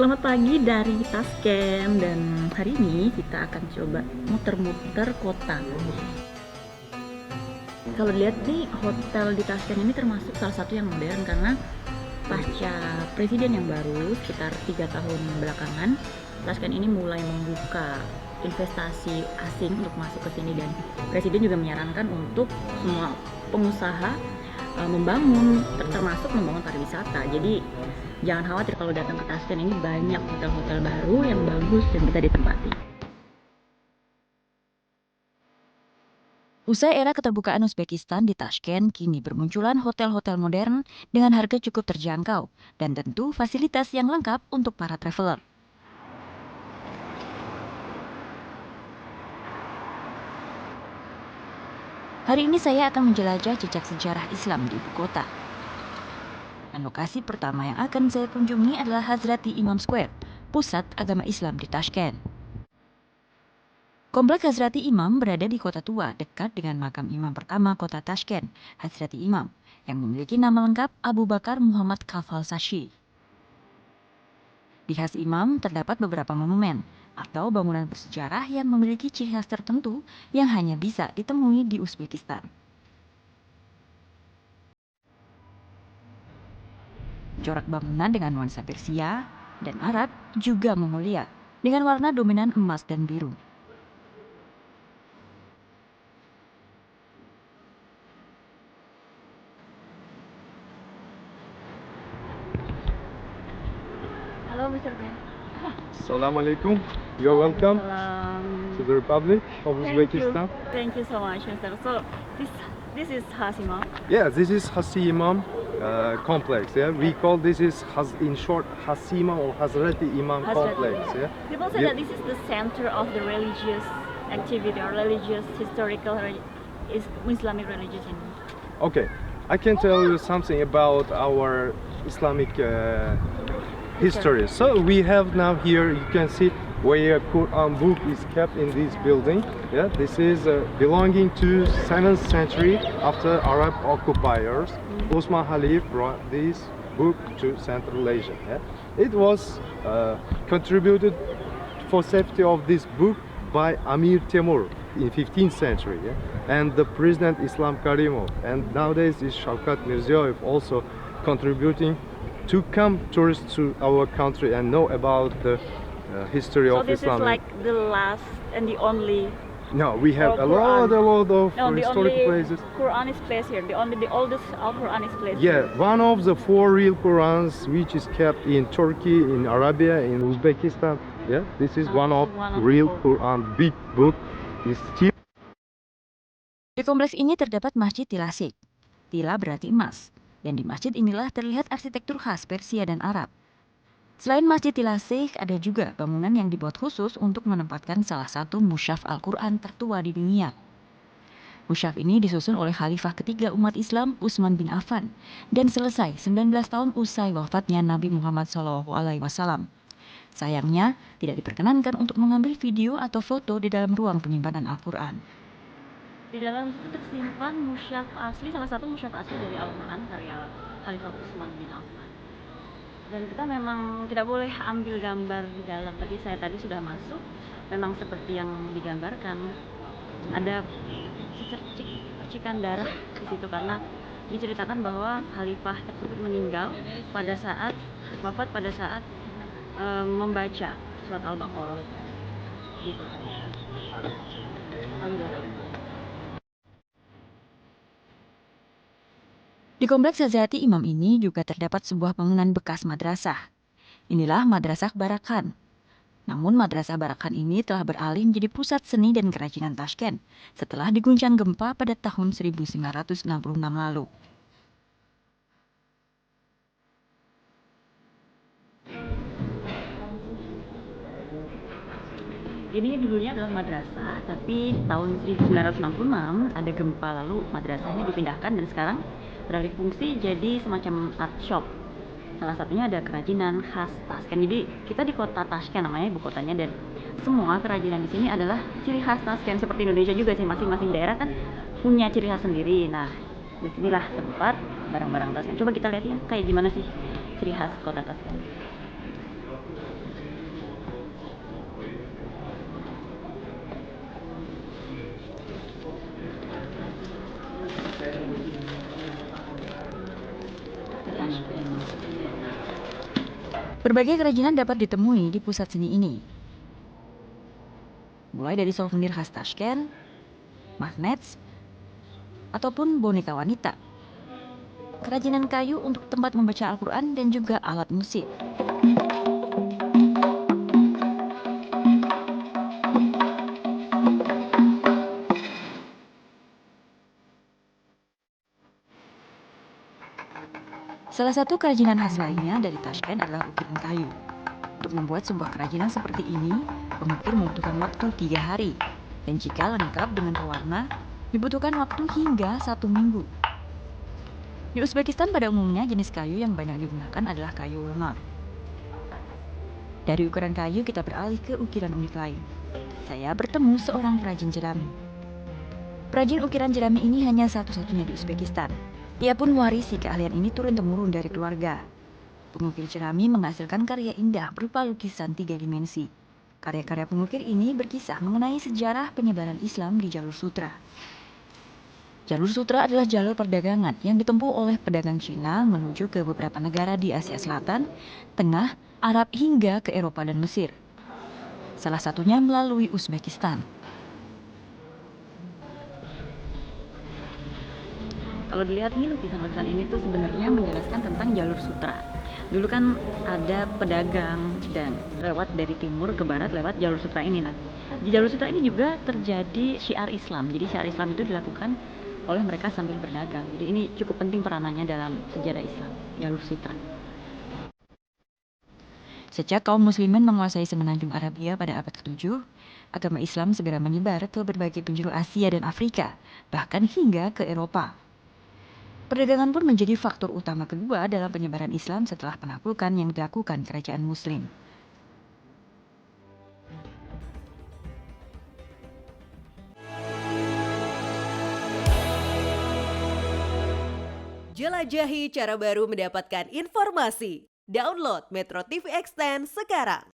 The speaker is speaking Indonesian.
Selamat pagi dari Tashkent, dan hari ini kita akan coba muter-muter kota. Kalau dilihat nih, hotel di Tashkent ini termasuk salah satu yang modern karena pasca presiden yang baru sekitar 3 tahun belakangan, Tashkent ini mulai membuka investasi asing untuk masuk ke sini, dan presiden juga menyarankan untuk semua pengusaha membangun, termasuk membangun pariwisata. Jadi jangan khawatir kalau datang ke Tashkent, ini banyak hotel-hotel baru yang bagus dan bisa ditempati. Usai era keterbukaan Uzbekistan di Tashkent, kini bermunculan hotel-hotel modern dengan harga cukup terjangkau dan tentu fasilitas yang lengkap untuk para traveler. Hari ini saya akan menjelajah jejak sejarah Islam di ibu kota. Dan lokasi pertama yang akan saya kunjungi adalah Hazrati Imam Square, pusat agama Islam di Tashkent. Komplek Hazrati Imam berada di kota tua, dekat dengan makam imam pertama kota Tashkent, Hazrati Imam, yang memiliki nama lengkap Abu Bakar Muhammad Kafal Sashi. Di khas Imam terdapat beberapa monumen atau bangunan bersejarah yang memiliki ciri khas tertentu yang hanya bisa ditemui di Uzbekistan. Corak bangunan dengan nuansa Persia dan Arab juga Mongolia dengan warna dominan emas dan biru. Halo Mr. Ben. Assalamualaikum. You're welcome to the Republic of Uzbekistan. Thank you so much, Mr. So this is Hasimam. Yeah, this is Hasi Imam complex. Yeah, we call this is in short Hasima or Hazrati Imam complex. Yeah. People say that this is the center of the religious activity or religious historical Islamic religion. Okay, I can tell you something about our Islamic history. So we have now here, you can see where Quran book is kept in this building. Yeah, this is belonging to 7th century after Arab occupiers. Osman Khalif brought this book to Central Asia. Yeah? It was contributed for safety of this book by Amir Temur in 15th century. Yeah? And the President Islam Karimov, and nowadays is Shavkat Mirziyoyev also contributing to come tourists to our country and know about the history of Islam. So this is like the last and the only. No, we have a lot of historic places. Quran is placed here. The oldest Al-Quran is placed Yeah, here. one of the 4 real Qurans which is kept in Turkey, in Arabia, in Uzbekistan. Yeah, this is one of real Quran, big book. Is still. Di kompleks ini terdapat Masjid Tilasik. Tila berarti emas, dan di masjid inilah terlihat arsitektur khas Persia dan Arab. Selain Masjid Tilasik, ada juga bangunan yang dibuat khusus untuk menempatkan salah satu mushaf Al-Quran tertua di dunia. Mushaf ini disusun oleh Khalifah ketiga umat Islam, Utsman bin Affan, dan selesai 19 tahun usai wafatnya Nabi Muhammad SAW. Sayangnya, tidak diperkenankan untuk mengambil video atau foto di dalam ruang penyimpanan Al-Quran. Di dalam itu tersimpan mushaf asli, salah satu mushaf asli dari Al-Quran karya Khalifah Utsman bin Affan. Dan kita memang tidak boleh ambil gambar di dalam, tapi saya tadi sudah masuk, memang seperti yang digambarkan. Ada percikan darah di situ karena diceritakan bahwa Khalifah tersebut meninggal pada saat wafat pada saat membaca surat Al-Baqarah. Gitu. Di kompleks Hazrati Imam ini juga terdapat sebuah bangunan bekas madrasah. Inilah Madrasah Barakan. Namun Madrasah Barakan ini telah beralih menjadi pusat seni dan kerajinan Tashkent setelah diguncang gempa pada tahun 1966 lalu. Ini dulunya adalah madrasah, tapi tahun 1966 ada gempa, lalu madrasahnya dipindahkan dan sekarang beralih fungsi jadi semacam art shop. Salah satunya ada kerajinan khas Tashkent. Jadi kita di kota Tashkent namanya, ibu kotanya, dan semua kerajinan di sini adalah ciri khas Tashkent. Seperti Indonesia juga sih, masing-masing daerah kan punya ciri khas sendiri. Nah, disinilah tempat barang-barang Tashkent. Coba kita lihat ya, kayak gimana sih ciri khas kota Tashkent. Berbagai kerajinan dapat ditemui di pusat seni ini. Mulai dari souvenir khas Tashkent, magnet, ataupun boneka wanita. Kerajinan kayu untuk tempat membaca Al-Quran dan juga alat musik. Salah satu kerajinan khas lainnya dari Tashkent adalah ukiran kayu. Untuk membuat sebuah kerajinan seperti ini, pengukir membutuhkan waktu 3 hari. Dan jika lengkap dengan pewarna, dibutuhkan waktu hingga 1 minggu. Di Uzbekistan pada umumnya jenis kayu yang banyak digunakan adalah kayu ulma. Dari ukuran kayu kita beralih ke ukiran unik lain. Saya bertemu seorang perajin jerami. Perajin ukiran jerami ini hanya satu-satunya di Uzbekistan. Ia pun mewarisi keahlian ini turun-temurun dari keluarga. Pengukir jerami menghasilkan karya indah berupa lukisan 3 dimensi. Karya-karya pengukir ini berkisah mengenai sejarah penyebaran Islam di Jalur Sutra. Jalur Sutra adalah jalur perdagangan yang ditempuh oleh pedagang Cina menuju ke beberapa negara di Asia Selatan, Tengah, Arab hingga ke Eropa dan Mesir. Salah satunya melalui Uzbekistan. Kalau dilihat nih, lukisan-lukisan ini tuh sebenarnya menjelaskan tentang jalur sutra. Dulu kan ada pedagang dan lewat dari timur ke barat lewat jalur sutra ini. Nah, di jalur sutra ini juga terjadi syiar Islam. Jadi syiar Islam itu dilakukan oleh mereka sambil berdagang. Jadi ini cukup penting peranannya dalam sejarah Islam, jalur sutra. Sejak kaum muslimin menguasai semenanjung Arabia pada abad ke-7, agama Islam segera menyebar ke berbagai penjuru Asia dan Afrika, bahkan hingga ke Eropa. Perdagangan pun menjadi faktor utama kedua dalam penyebaran Islam setelah penaklukan yang dilakukan kerajaan Muslim. Jelajahi cara baru mendapatkan informasi. Download Metro TV Extend sekarang.